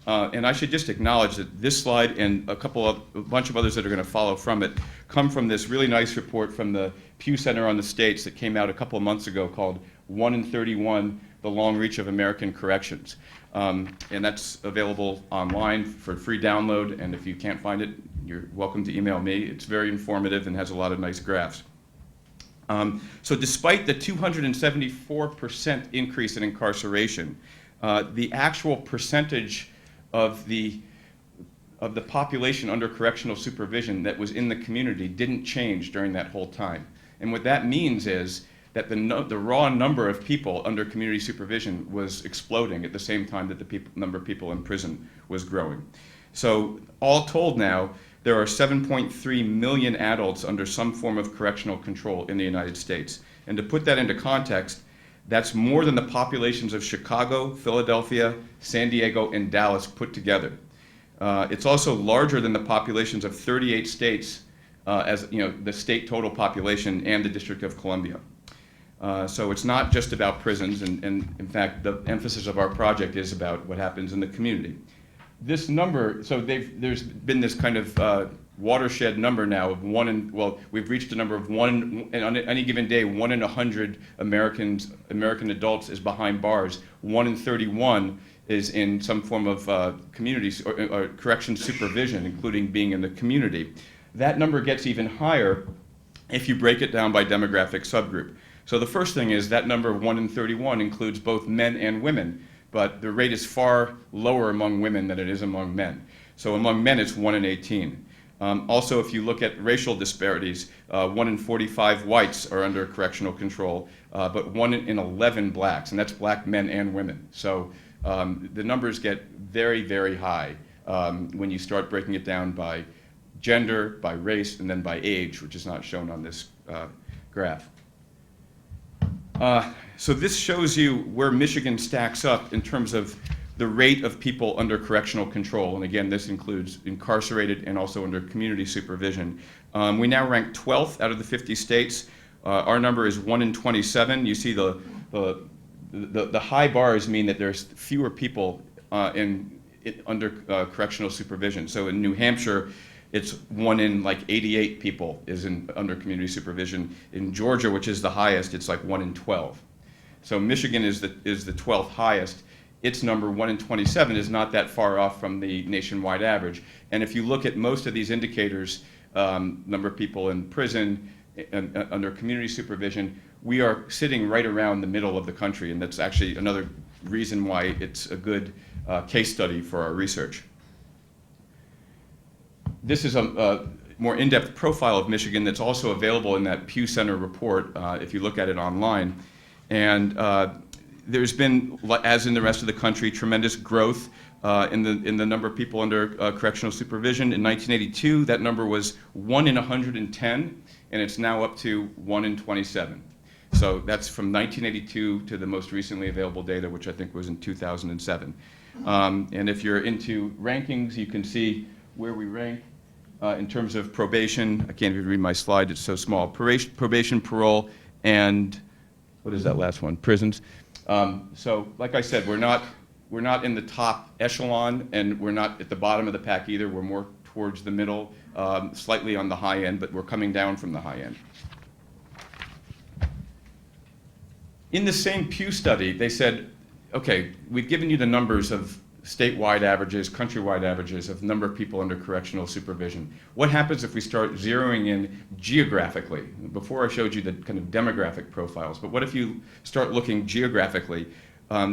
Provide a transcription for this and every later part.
And I should just acknowledge that this slide and a bunch of others that are going to follow from it come from this really nice report from the Pew Center on the States that came out a couple of months ago called 1 in 31, The Long Reach of American Corrections. And that's available online for free download, and if you can't find it, you're welcome to email me. It's very informative and has a lot of nice graphs. So despite the 274% increase in incarceration, the actual percentage of the population under correctional supervision that was in the community didn't change during that whole time. And what that means is that the raw number of people under community supervision was exploding at the same time that the number of people in prison was growing. So all told now, there are 7.3 million adults under some form of correctional control in the United States. And to put that into context, that's more than the populations of Chicago, Philadelphia, San Diego, and Dallas put together. It's also larger than the populations of 38 states, as the state total population and the District of Columbia. So it's not just about prisons, and in fact, the emphasis of our project is about what happens in the community. This number, so there's been this kind of watershed number now of we've reached a number of one, and on any given day, 1 in 100 American adults is behind bars. 1 in 31 is in some form of community or correction supervision, including being in the community. That number gets even higher if you break it down by demographic subgroup. So the first thing is that number of 1 in 31 includes both men and women, but the rate is far lower among women than it is among men. So among men, it's 1 in 18. Also, if you look at racial disparities, 1 in 45 whites are under correctional control, but 1 in 11 blacks, and that's black men and women. So the numbers get very, very high when you start breaking it down by gender, by race, and then by age, which is not shown on this graph. So this shows you where Michigan stacks up in terms of the rate of people under correctional control. And again, this includes incarcerated and also under community supervision. We now rank 12th out of the 50 states. Our number is 1 in 27. You see the high bars mean that there's fewer people under correctional supervision. So in New Hampshire, it's 1 in 88 people is under community supervision. In Georgia, which is the highest, it's like 1 in 12. So Michigan is the 12th highest. Its number, 1 in 27, is not that far off from the nationwide average. And if you look at most of these indicators, number of people in prison, and under community supervision, we are sitting right around the middle of the country, and that's actually another reason why it's a good case study for our research. This is a more in-depth profile of Michigan that's also available in that Pew Center report if you look at it online. And there's been, as in the rest of the country, tremendous growth in the number of people under correctional supervision. In 1982, that number was 1 in 110, and it's now up to 1 in 27. So that's from 1982 to the most recently available data, which I think was in 2007. And if you're into rankings, you can see where we rank in terms of probation. I can't even read my slide, it's so small. Probation, parole, and what is that last one? Prisons. So like I said, we're not in the top echelon, and we're not at the bottom of the pack either. We're more towards the middle, slightly on the high end, but we're coming down from the high end. In the same Pew study, they said, okay, we've given you the numbers of statewide averages, countrywide averages of number of people under correctional supervision. What happens if we start zeroing in geographically? Before I showed you the kind of demographic profiles, but what if you start looking geographically?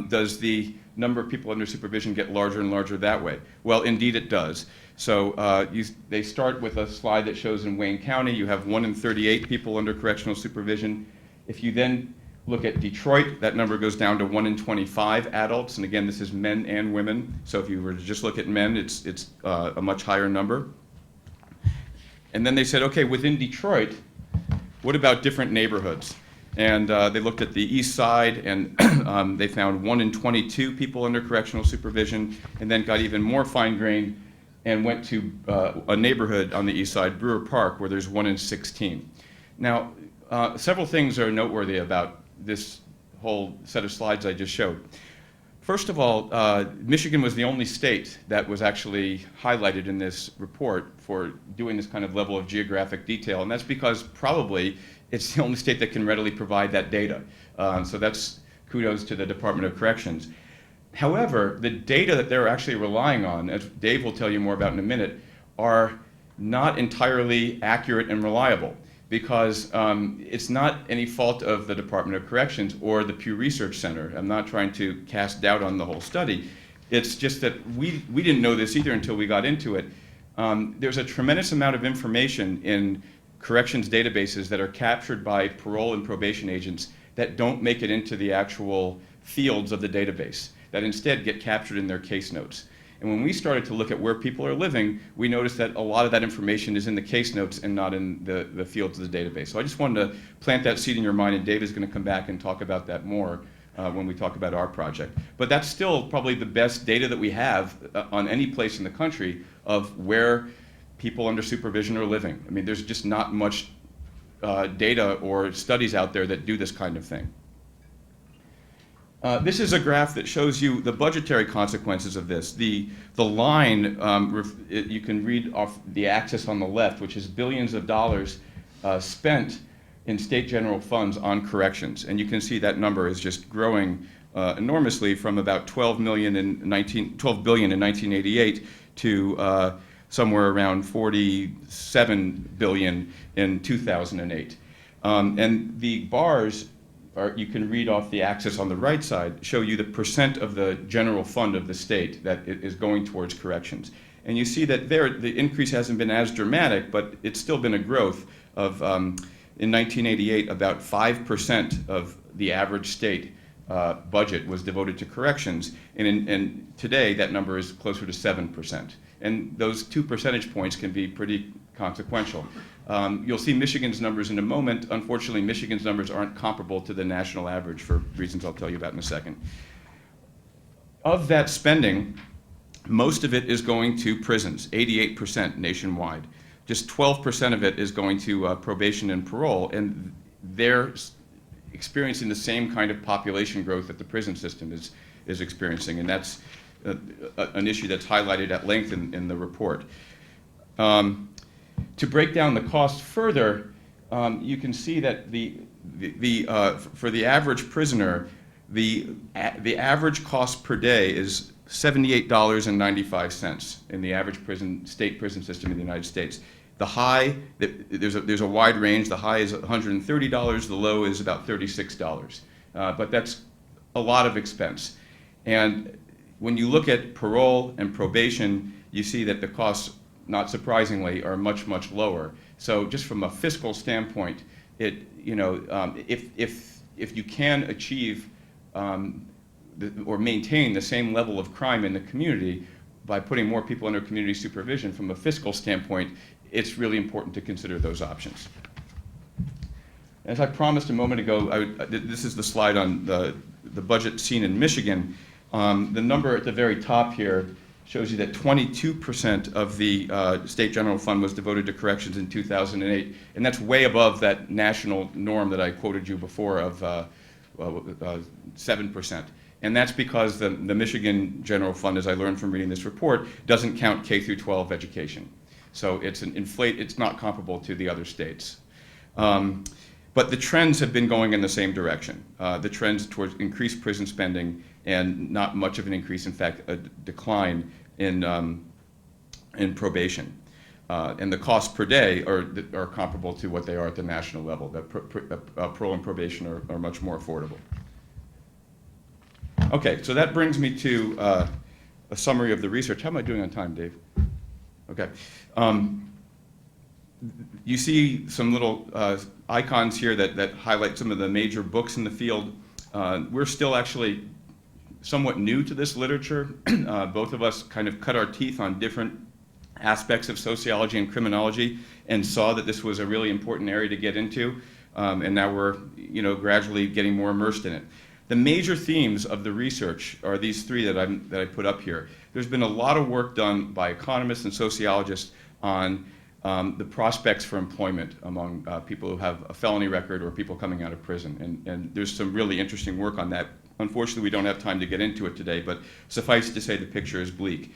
Does the number of people under supervision get larger and larger that way? Well, indeed it does. So they start with a slide that shows in Wayne County, you have 1 in 38 people under correctional supervision. If you then look at Detroit, that number goes down to 1 in 25 adults, and again, this is men and women. So if you were to just look at men, it's a much higher number. And then they said, okay, within Detroit, what about different neighborhoods? And they looked at the east side, and they found 1 in 22 people under correctional supervision, and then got even more fine-grained and went to a neighborhood on the east side, Brewer Park, where there's 1 in 16. Now, several things are noteworthy about this whole set of slides I just showed. First of all, Michigan was the only state that was actually highlighted in this report for doing this kind of level of geographic detail, and that's because probably it's the only state that can readily provide that data. So that's kudos to the Department of Corrections. However, the data that they're actually relying on, as Dave will tell you more about in a minute, are not entirely accurate and reliable, because it's not any fault of the Department of Corrections or the Pew Research Center. I'm not trying to cast doubt on the whole study. It's just that we didn't know this either until we got into it. There's a tremendous amount of information in corrections databases that are captured by parole and probation agents that don't make it into the actual fields of the database, that instead get captured in their case notes. And when we started to look at where people are living, we noticed that a lot of that information is in the case notes and not in the fields of the database. So I just wanted to plant that seed in your mind, and Dave is going to come back and talk about that more when we talk about our project. But that's still probably the best data that we have on any place in the country of where people under supervision are living. I mean, there's just not much data or studies out there that do this kind of thing. This is a graph that shows you the budgetary consequences of this. The line, you can read off the axis on the left, which is billions of dollars spent in state general funds on corrections. And you can see that number is just growing enormously from about 12 billion in 1988 to somewhere around 47 billion in 2008. And the bars, you can read off the axis on the right side, show you the percent of the general fund of the state that is going towards corrections. And you see that there, the increase hasn't been as dramatic, but it's still been a growth of, in 1988, about 5% of the average state budget was devoted to corrections, and today that number is closer to 7%. And those 2 percentage points can be pretty consequential. You'll see Michigan's numbers in a moment. Unfortunately, Michigan's numbers aren't comparable to the national average for reasons I'll tell you about in a second. Of that spending, most of it is going to prisons, 88% nationwide. Just 12% of it is going to probation and parole, and they're experiencing the same kind of population growth that the prison system is experiencing, and that's an issue that's highlighted at length in the report. To break down the cost further, you can see that for the average prisoner, the average cost per day is $78.95 in the average state prison system in the United States. The high, there's a wide range. The high is $130. The low is about $36. But that's a lot of expense. And when you look at parole and probation, you see that the costs, not surprisingly, are much, much lower. So just from a fiscal standpoint, if you can achieve or maintain the same level of crime in the community by putting more people under community supervision, from a fiscal standpoint, it's really important to consider those options. As I promised a moment ago, this is the slide on the budget seen in Michigan. The number at the very top here shows you that 22% of the state general fund was devoted to corrections in 2008, and that's way above that national norm that I quoted you before of 7%. And that's because the Michigan general fund, as I learned from reading this report, doesn't count K through 12 education. So it's it's not comparable to the other states. But the trends have been going in the same direction. The trends towards increased prison spending and not much of an increase, in fact, a decline in probation. And the costs per day are comparable to what they are at the national level. Parole and probation are much more affordable. Okay, so that brings me to a summary of the research. How am I doing on time, Dave? Okay. You see some little icons here that highlight some of the major books in the field. We're still actually somewhat new to this literature. Both of us kind of cut our teeth on different aspects of sociology and criminology and saw that this was a really important area to get into, and now we're gradually getting more immersed in it. The major themes of the research are these three that I put up here. There's been a lot of work done by economists and sociologists on the prospects for employment among people who have a felony record or people coming out of prison. And there's some really interesting work on that Unfortunately, we don't have time to get into it today, but suffice it to say the picture is bleak.